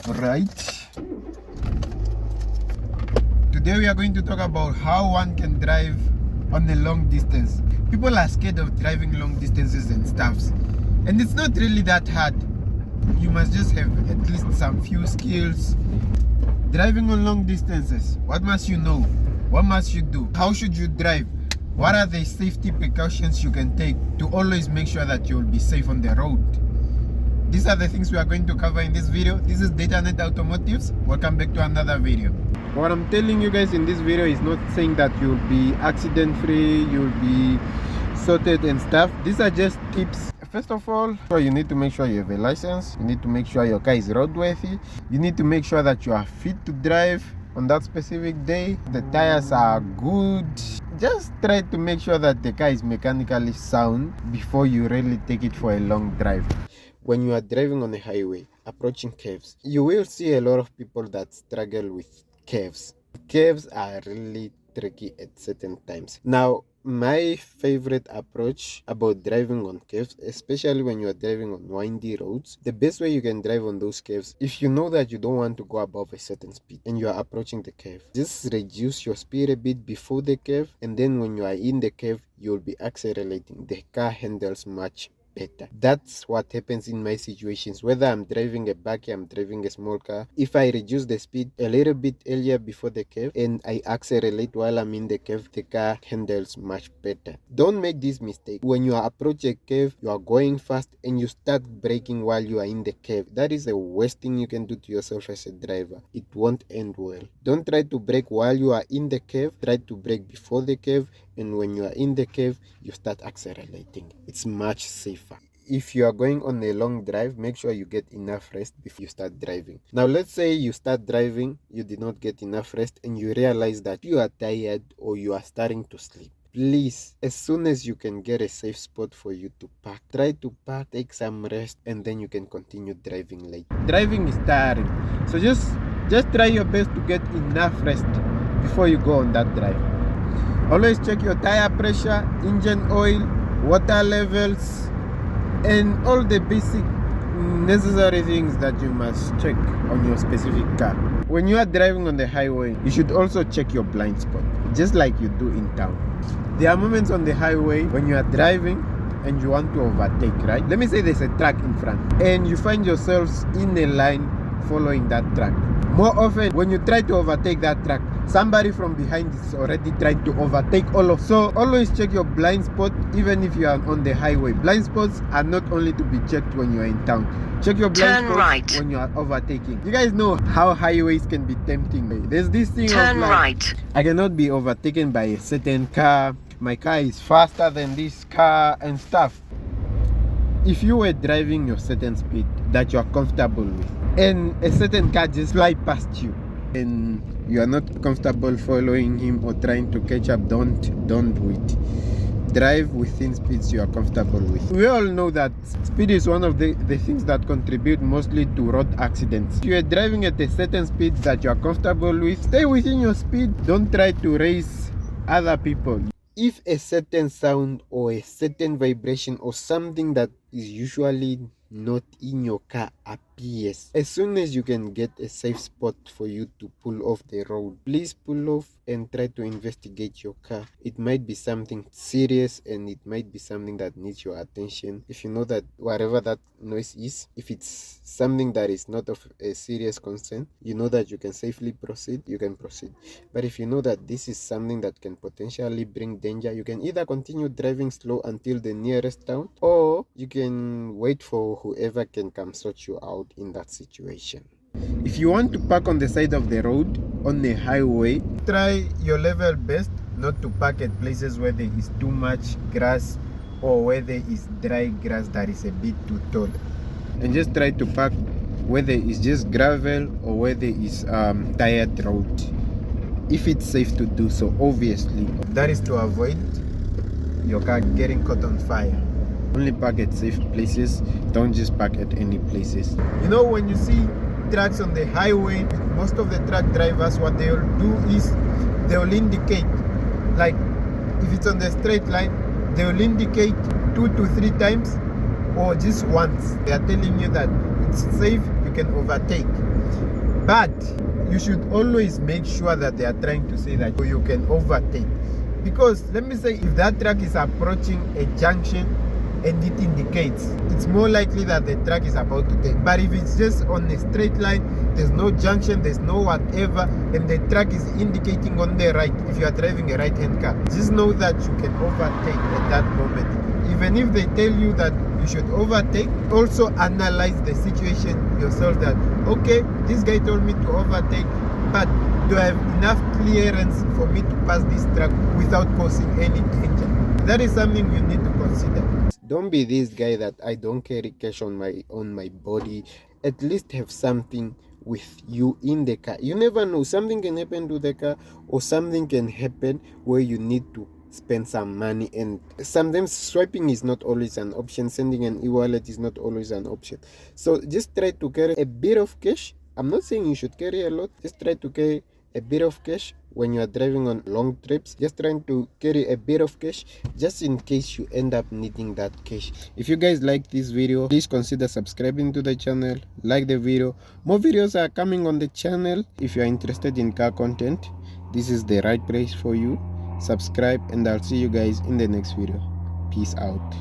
Alright. Today we are going to talk about how one can drive on a long distance. People are scared of driving long distances and stuffs. And it's not really that hard. You must just have at least some few skills. Driving on long distances, what must you know? What must you do? How should you drive? What are the safety precautions you can take to always make sure that you'll be safe on the road? These are the things we are going to cover in this video. This is DataNet Automotives. Welcome back to another video. What I'm telling you guys in this video is not saying that you'll be accident free, you'll be sorted and stuff. These are just tips. First of all, you need to make sure you have a license. You need to make sure your car is roadworthy. You need to make sure that you are fit to drive on that specific day. The tires are good. Just try to make sure that the car is mechanically sound before you really take it for a long drive. When you are driving on a highway, approaching curves, you will see a lot of people that struggle with curves. Curves are really tricky at certain times. Now, my favorite approach about driving on curves, especially when you are driving on windy roads, the best way you can drive on those curves, if you know that you don't want to go above a certain speed and you are approaching the curve, just reduce your speed a bit before the curve, and then when you are in the curve, you'll be accelerating. The car handles much better. That's what happens in my situations. Whether I'm driving a bakkie, I'm driving a small car, if I reduce the speed a little bit earlier before the curve and I accelerate while I'm in the curve, the car handles much better. Don't make this mistake. When you approach a curve, you are going fast and you start braking while you are in the curve. That is the worst thing you can do to yourself as a driver. It won't end well. Don't try to brake while you are in the curve. Try to brake before the curve, and when you are in the curve, you start accelerating. It's much safer. If you are going on a long drive, make sure you get enough rest before you start driving. Now, let's say you start driving, you did not get enough rest, and you realize that you are tired or you are starting to sleep. Please, as soon as you can get a safe spot for you to park, try to park, take some rest, and then you can continue driving later. Driving is tiring, so just try your best to get enough rest before you go on that drive. Always check your tire pressure, engine oil, water levels, and all the basic necessary things that you must check on your specific car. When you are driving on the highway, you should also check your blind spot, just like you do in town. There are moments on the highway when you are driving and you want to overtake, right? Let me say there's a truck in front and you find yourselves in a line following that truck. More often, when you try to overtake that truck, somebody from behind is already trying to overtake all of. So always check your blind spot even if you are on the highway. Blind spots are not only to be checked when you are in town. Check your blind spots when you are overtaking. You guys know how highways can be tempting. There's this thing of like, I cannot be overtaken by a certain car. My car is faster than this car and stuff. If you were driving your certain speed that you are comfortable with and a certain car just fly past you and you are not comfortable following him or trying to catch up, don't do it. Drive within speeds you are comfortable with. We all know that speed is one of the things that contribute mostly to road accidents. If you are driving at a certain speed that you are comfortable with, stay within your speed. Don't try to race other people. If a certain sound or a certain vibration or something that is usually not in your car appears, as soon as you can get a safe spot for you to pull off the road, please pull off and try to investigate your car. It might be something serious and it might be something that needs your attention. If you know that whatever that noise is, if it's something that is not of a serious concern, you know that you can safely proceed, you can proceed. But if you know that this is something that can potentially bring danger, you can either continue driving slow until the nearest town, or you can wait for whoever can come sort you out in that situation. If you want to park on the side of the road on the highway, try your level best not to park at places where there is too much grass or where there is dry grass that is a bit too tall, and just try to park where there is just gravel or where there is tired road, if it's safe to do so. Obviously, that is to avoid your car getting caught on fire. Only park at safe places. Don't just park at any places. You know, when you see trucks on the highway, most of the truck drivers, what they'll do is they'll indicate, like if it's on the straight line, they'll indicate 2 to 3 times or just once. They are telling you that it's safe, you can overtake. But you should always make sure that they are trying to say that you can overtake. Because let me say, if that truck is approaching a junction and it indicates, it's more likely that the truck is about to take. But if it's just on a straight line, there's no junction, there's no whatever, and the truck is indicating on the right, if you are driving a right-hand car, just know that you can overtake at that moment. Even if they tell you that you should overtake, also analyze the situation yourself, that okay, this guy told me to overtake, but do I have enough clearance for me to pass this truck without causing any danger? That is something you need to consider. Don't be this guy that I don't carry cash on my body. At least have something with you in the car. You never know, something can happen to the car, or something can happen where you need to spend some money, and sometimes swiping is not always an option, sending an e-wallet is not always an option. So just try to carry a bit of cash. I'm not saying you should carry a lot, just try to carry a bit of cash when you are driving on long trips. Just trying to carry a bit of cash just in case you end up needing that cash. If you guys like this video, please consider subscribing to the channel, like the video. More videos are coming on the channel. If you are interested in car content, this is the right place for you. Subscribe, and I'll see you guys in the next video. Peace out.